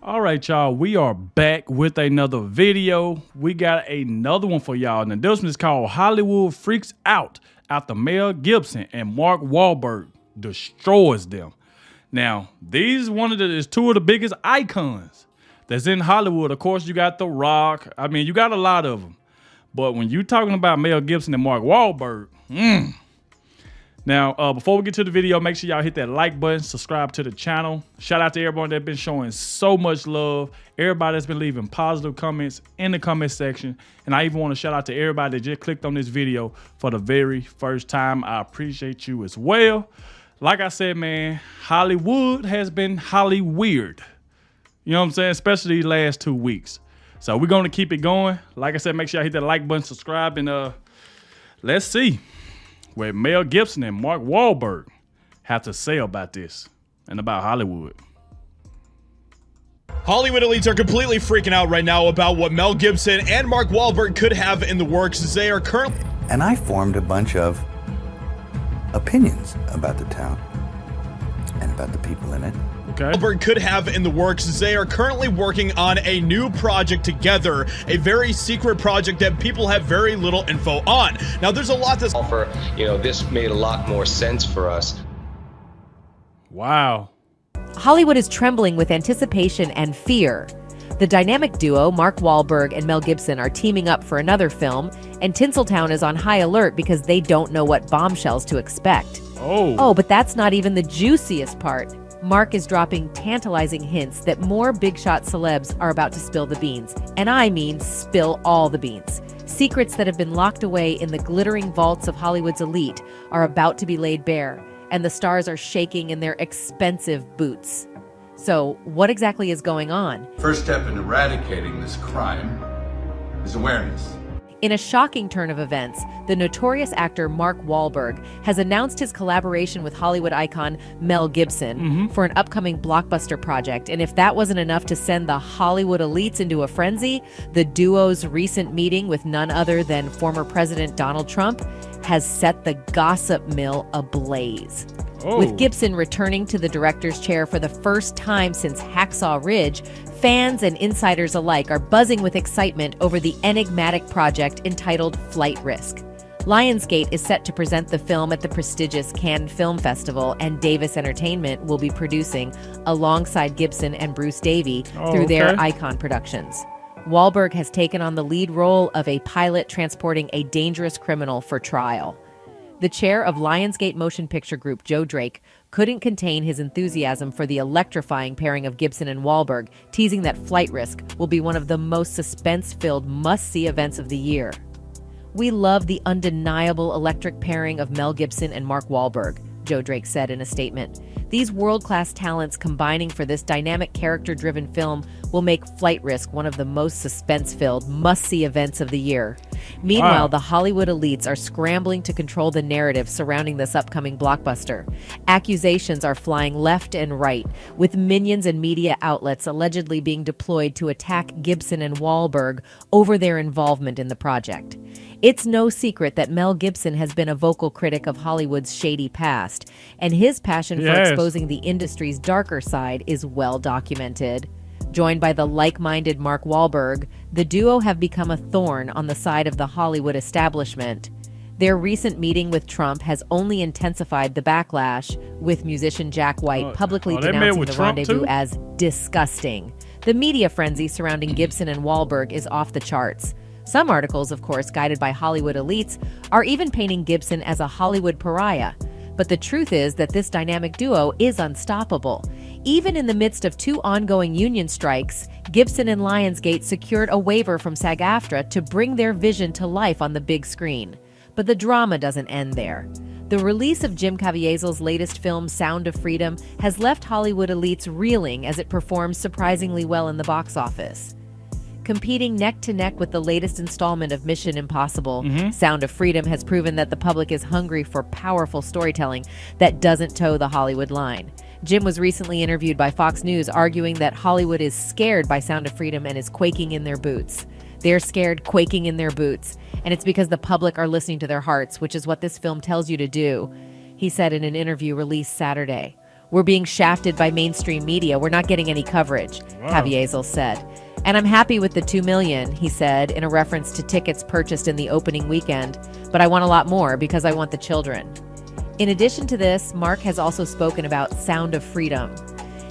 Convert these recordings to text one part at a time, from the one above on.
All right, y'all, we are back with another video. We got another one for y'all. And this one is called Hollywood Freaks Out after Mel Gibson and Mark Wahlberg destroys them. Now, these is two of the biggest icons that's in Hollywood. Of course, you got The Rock. I mean, you got a lot of them. But when you're talking about Mel Gibson and Mark Wahlberg, Now, before we get to the video, make sure y'all hit that like button, subscribe to the channel. Shout out to everyone that's been showing so much love. Everybody that's been leaving positive comments in the comment section. And I even want to shout out to everybody that just clicked on this video for the very first time. I appreciate you as well. Like I said, man, Hollywood has been Hollyweird. You know what I'm saying? Especially these last 2 weeks. So we're going to keep it going. Like I said, make sure y'all hit that like button, subscribe, and let's see what Mel Gibson and Mark Wahlberg have to say about this and about Hollywood. Hollywood elites are completely freaking out right now about what Mel Gibson and Mark Wahlberg could have in the works as they are currently... And I formed a bunch of opinions about the town and about the people in it. Okay. Wahlberg could have in the works as they are currently working on a new project together, a very secret project that people have very little info on. Now, there's a lot to offer. You know, this made a lot more sense for us. Wow. Hollywood is trembling with anticipation and fear. The dynamic duo, Mark Wahlberg and Mel Gibson, are teaming up for another film, and Tinseltown is on high alert because they don't know what bombshells to expect. Oh, but that's not even the juiciest part. Mark is dropping tantalizing hints that more big shot celebs are about to spill the beans. And I mean spill all the beans. Secrets that have been locked away in the glittering vaults of Hollywood's elite are about to be laid bare, and the stars are shaking in their expensive boots. So, what exactly is going on? First step in eradicating this crime is awareness. In a shocking turn of events, the notorious actor Mark Wahlberg has announced his collaboration with Hollywood icon Mel Gibson for an upcoming blockbuster project. And if that wasn't enough to send the Hollywood elites into a frenzy, the duo's recent meeting with none other than former President Donald Trump has set the gossip mill ablaze. With Gibson returning to the director's chair for the first time since Hacksaw Ridge, fans and insiders alike are buzzing with excitement over the enigmatic project entitled Flight Risk. Lionsgate is set to present the film at the prestigious Cannes Film Festival, and Davis Entertainment will be producing alongside Gibson and Bruce Davey through their Icon Productions. Wahlberg has taken on the lead role of a pilot transporting a dangerous criminal for trial. The chair of Lionsgate Motion Picture Group, Joe Drake, couldn't contain his enthusiasm for the electrifying pairing of Gibson and Wahlberg, teasing that Flight Risk will be one of the most suspense-filled must-see events of the year. "We love the undeniable electric pairing of Mel Gibson and Mark Wahlberg," Joe Drake said in a statement. "These world-class talents combining for this dynamic character-driven film will make Flight Risk one of the most suspense-filled must-see events of the year." Meanwhile, the Hollywood elites are scrambling to control the narrative surrounding this upcoming blockbuster. Accusations are flying left and right, with minions and media outlets allegedly being deployed to attack Gibson and Wahlberg over their involvement in the project. It's no secret that Mel Gibson has been a vocal critic of Hollywood's shady past, and his passion for exposing the industry's darker side is well documented. Joined by the like-minded Mark Wahlberg, the duo have become a thorn on the side of the Hollywood establishment. Their recent meeting with Trump has only intensified the backlash, with musician Jack White publicly denouncing the rendezvous as disgusting. The media frenzy surrounding Gibson and Wahlberg is off the charts. Some articles, of course, guided by Hollywood elites, are even painting Gibson as a Hollywood pariah. But the truth is that this dynamic duo is unstoppable. Even in the midst of 2 ongoing union strikes, Gibson and Lionsgate secured a waiver from SAG-AFTRA to bring their vision to life on the big screen. But the drama doesn't end there. The release of Jim Caviezel's latest film, Sound of Freedom, has left Hollywood elites reeling as it performs surprisingly well in the box office. Competing neck-to-neck with the latest installment of Mission Impossible, Sound of Freedom has proven that the public is hungry for powerful storytelling that doesn't toe the Hollywood line. Jim was recently interviewed by Fox News, arguing that Hollywood is scared by Sound of Freedom and is quaking in their boots. They're scared, quaking in their boots, and it's because the public are listening to their hearts, which is what this film tells you to do, he said in an interview released Saturday. We're being shafted by mainstream media. We're not getting any coverage, Caviezel said. And I'm happy with the $2 million, he said, in a reference to tickets purchased in the opening weekend, but I want a lot more because I want the children. In addition to this, Mark has also spoken about Sound of Freedom.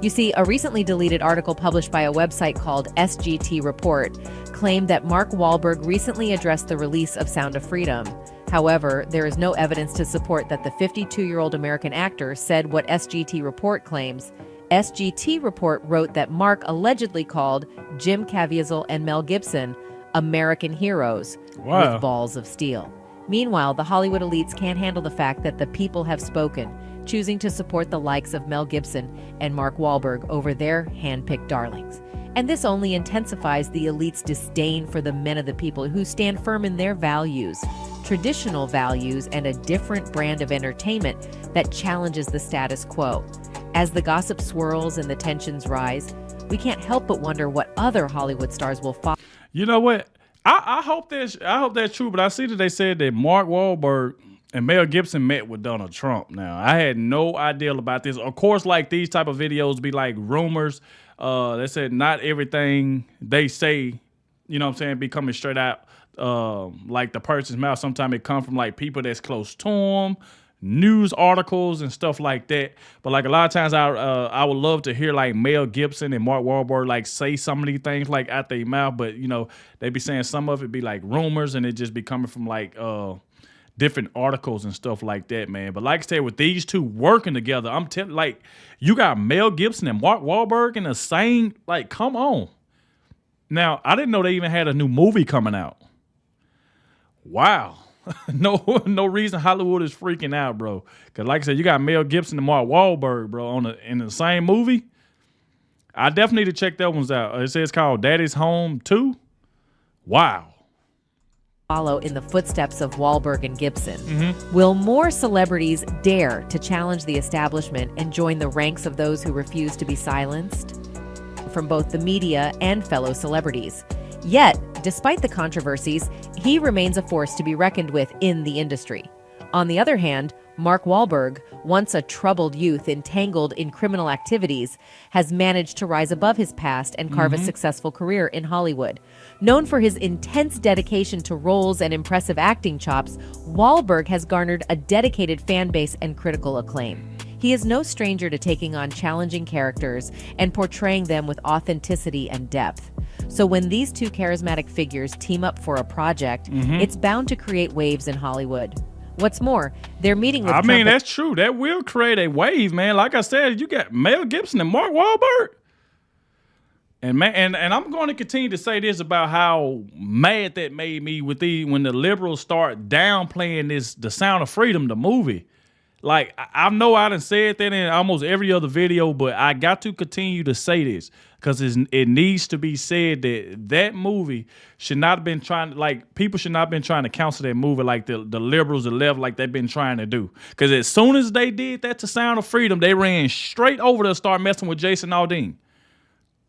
You see, a recently deleted article published by a website called SGT Report claimed that Mark Wahlberg recently addressed the release of Sound of Freedom. However, there is no evidence to support that the 52-year-old American actor said what SGT Report claims. SGT Report wrote that Mark allegedly called Jim Caviezel and Mel Gibson American heroes with balls of steel. Meanwhile, the Hollywood elites can't handle the fact that the people have spoken, choosing to support the likes of Mel Gibson and Mark Wahlberg over their hand-picked darlings. And this only intensifies the elite's disdain for the men of the people who stand firm in their values, traditional values, and a different brand of entertainment that challenges the status quo. As the gossip swirls and the tensions rise, we can't help but wonder what other Hollywood stars will follow. You know what? I hope that's true, but I see that they said that Mark Wahlberg and Mel Gibson met with Donald Trump. Now, I had no idea about this. Of course, like these type of videos be like rumors. They said not everything they say, you know what I'm saying, be coming straight out like the person's mouth. Sometimes it come from like people that's close to them, news articles and stuff like that. But like a lot of times I would love to hear like Mel Gibson and Mark Wahlberg like say some of these things like out their mouth. But, you know, they be saying some of it be like rumors and it just be coming from like different articles and stuff like that, man. But like I said, with these two working together, I'm telling, like, you got Mel Gibson and Mark Wahlberg in the same, like, come on. Now, I didn't know they even had a new movie coming out. Wow. No reason Hollywood is freaking out, bro. Because like I said, you got Mel Gibson and Mark Wahlberg, bro, in the same movie. I definitely need to check that ones out. It says it's called Daddy's Home 2. Wow. Follow in the footsteps of Wahlberg and Gibson. Will more celebrities dare to challenge the establishment and join the ranks of those who refuse to be silenced? From both the media and fellow celebrities. Yet, despite the controversies, he remains a force to be reckoned with in the industry. On the other hand, Mark Wahlberg, once a troubled youth entangled in criminal activities, has managed to rise above his past and carve a successful career in Hollywood. Known for his intense dedication to roles and impressive acting chops, Wahlberg has garnered a dedicated fan base and critical acclaim. He is no stranger to taking on challenging characters and portraying them with authenticity and depth. So when these two charismatic figures team up for a project, it's bound to create waves in Hollywood. What's more, they're meeting with Trump. That's true. That will create a wave, man. Like I said, you got Mel Gibson and Mark Wahlberg. And man, and I'm going to continue to say this about how mad that made me with when the liberals start downplaying the Sound of Freedom, the movie. Like, I know I done said that in almost every other video, but I got to continue to say this because it needs to be said that movie should not have been people should not have been trying to cancel that movie like the liberals, the left, like they've been trying to do. Because as soon as they did that to Sound of Freedom, they ran straight over to start messing with Jason Aldean.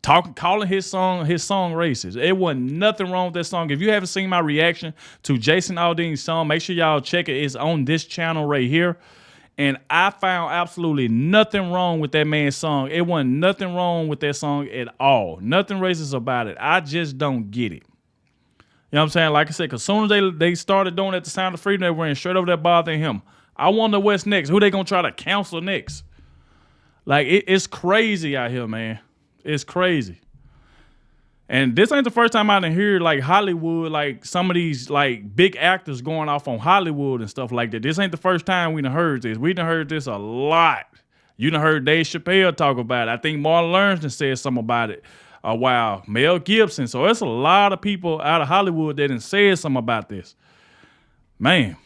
Calling his song racist. It wasn't nothing wrong with that song. If you haven't seen my reaction to Jason Aldean's song, make sure y'all check it. It's on this channel right here. And I found absolutely nothing wrong with that man's song. It wasn't nothing wrong with that song at all. Nothing racist about it. I just don't get it. You know what I'm saying? Like I said, because as soon as they started doing that to Sound of Freedom, they went straight over there bothering him. I wonder what's next. Who they going to try to cancel next? Like, it's crazy out here, man. It's crazy. And this ain't the first time I done hear like Hollywood, like some of these like big actors going off on Hollywood and stuff like that. This ain't the first time we done heard this. We done heard this a lot. You done heard Dave Chappelle talk about it. I think Martin Lawrence done said something about it a while. Mel Gibson. So it's a lot of people out of Hollywood that done said something about this. Man.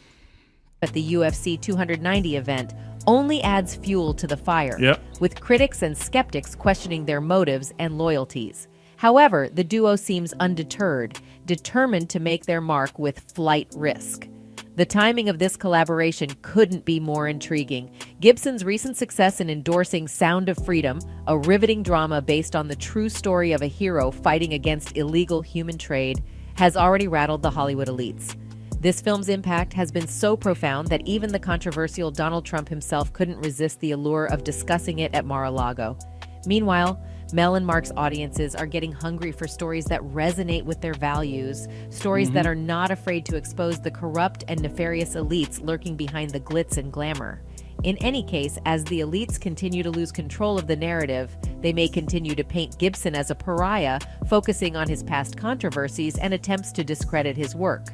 At the UFC 290 event only adds fuel to the fire, with critics and skeptics questioning their motives and loyalties. However, the duo seems undeterred, determined to make their mark with flight risk. The timing of this collaboration couldn't be more intriguing. Gibson's recent success in endorsing Sound of Freedom, a riveting drama based on the true story of a hero fighting against illegal human trade, has already rattled the Hollywood elites. This film's impact has been so profound that even the controversial Donald Trump himself couldn't resist the allure of discussing it at Mar-a-Lago. Meanwhile, Mel and Mark's audiences are getting hungry for stories that resonate with their values, stories that are not afraid to expose the corrupt and nefarious elites lurking behind the glitz and glamour. In any case, as the elites continue to lose control of the narrative, they may continue to paint Gibson as a pariah, focusing on his past controversies and attempts to discredit his work.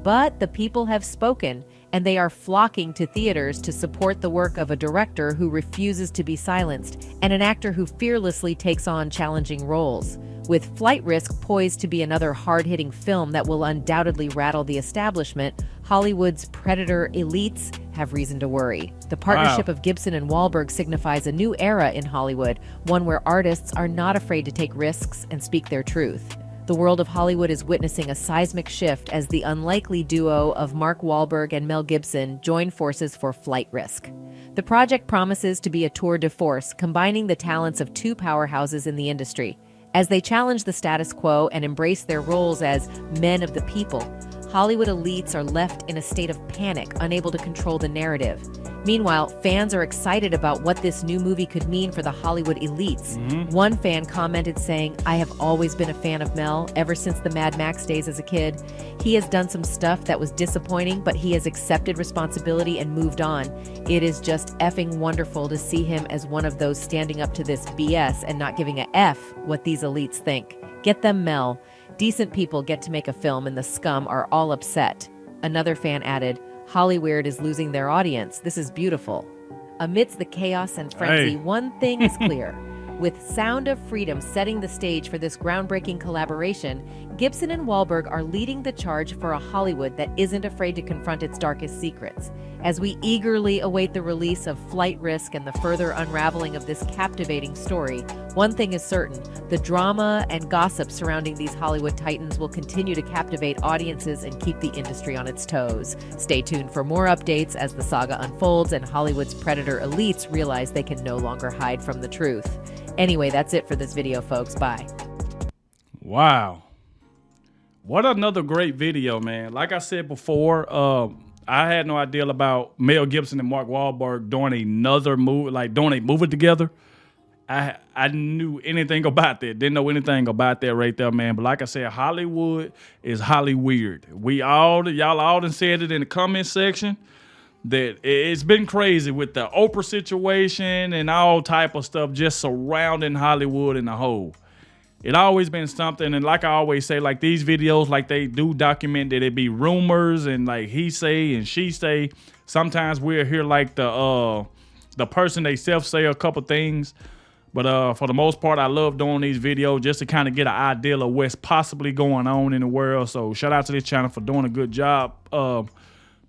But the people have spoken, and they are flocking to theaters to support the work of a director who refuses to be silenced and an actor who fearlessly takes on challenging roles. With Flight Risk poised to be another hard-hitting film that will undoubtedly rattle the establishment, Hollywood's predator elites have reason to worry. The partnership of Gibson and Wahlberg signifies a new era in Hollywood, one where artists are not afraid to take risks and speak their truth. The world of Hollywood is witnessing a seismic shift as the unlikely duo of Mark Wahlberg and Mel Gibson join forces for Flight Risk. The project promises to be a tour de force, combining the talents of two powerhouses in the industry. As they challenge the status quo and embrace their roles as men of the people, Hollywood elites are left in a state of panic, unable to control the narrative. Meanwhile, fans are excited about what this new movie could mean for the Hollywood elites. One fan commented saying, "I have always been a fan of Mel, ever since the Mad Max days as a kid. He has done some stuff that was disappointing, but he has accepted responsibility and moved on. It is just effing wonderful to see him as one of those standing up to this BS and not giving a F what these elites think. Get them Mel. Decent people get to make a film and the scum are all upset." Another fan added, "Hollyweird is losing their audience. This is beautiful." Amidst the chaos and frenzy, one thing is clear. With Sound of Freedom setting the stage for this groundbreaking collaboration, Gibson and Wahlberg are leading the charge for a Hollywood that isn't afraid to confront its darkest secrets. As we eagerly await the release of Flight Risk and the further unraveling of this captivating story, one thing is certain: the drama and gossip surrounding these Hollywood titans will continue to captivate audiences and keep the industry on its toes. Stay tuned for more updates as the saga unfolds and Hollywood's predator elites realize they can no longer hide from the truth. Anyway, that's it for this video, folks. Bye. Wow. What another great video, man. Like I said before, I had no idea about Mel Gibson and Mark Wahlberg doing another movie, like doing a movie together. I knew anything about that. Didn't know anything about that right there, man. But like I said, Hollywood is Hollyweird. Y'all all done said it in the comment section that it's been crazy with the Oprah situation and all type of stuff just surrounding Hollywood in the whole. It always been something, and like I always say, like these videos, like they do document that it be rumors and like he say and she say. Sometimes we'll hear like the person they self say a couple things, but for the most part, I love doing these videos just to kind of get an idea of what's possibly going on in the world. So shout out to this channel for doing a good job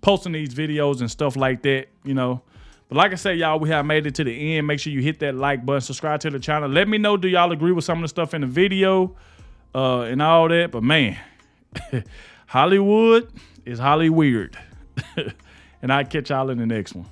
posting these videos and stuff like that, you know. But like I said, y'all, we have made it to the end. Make sure you hit that like button, subscribe to the channel. Let me know, do y'all agree with some of the stuff in the video and all that? But man, Hollywood is Hollyweird. And I'll catch y'all in the next one.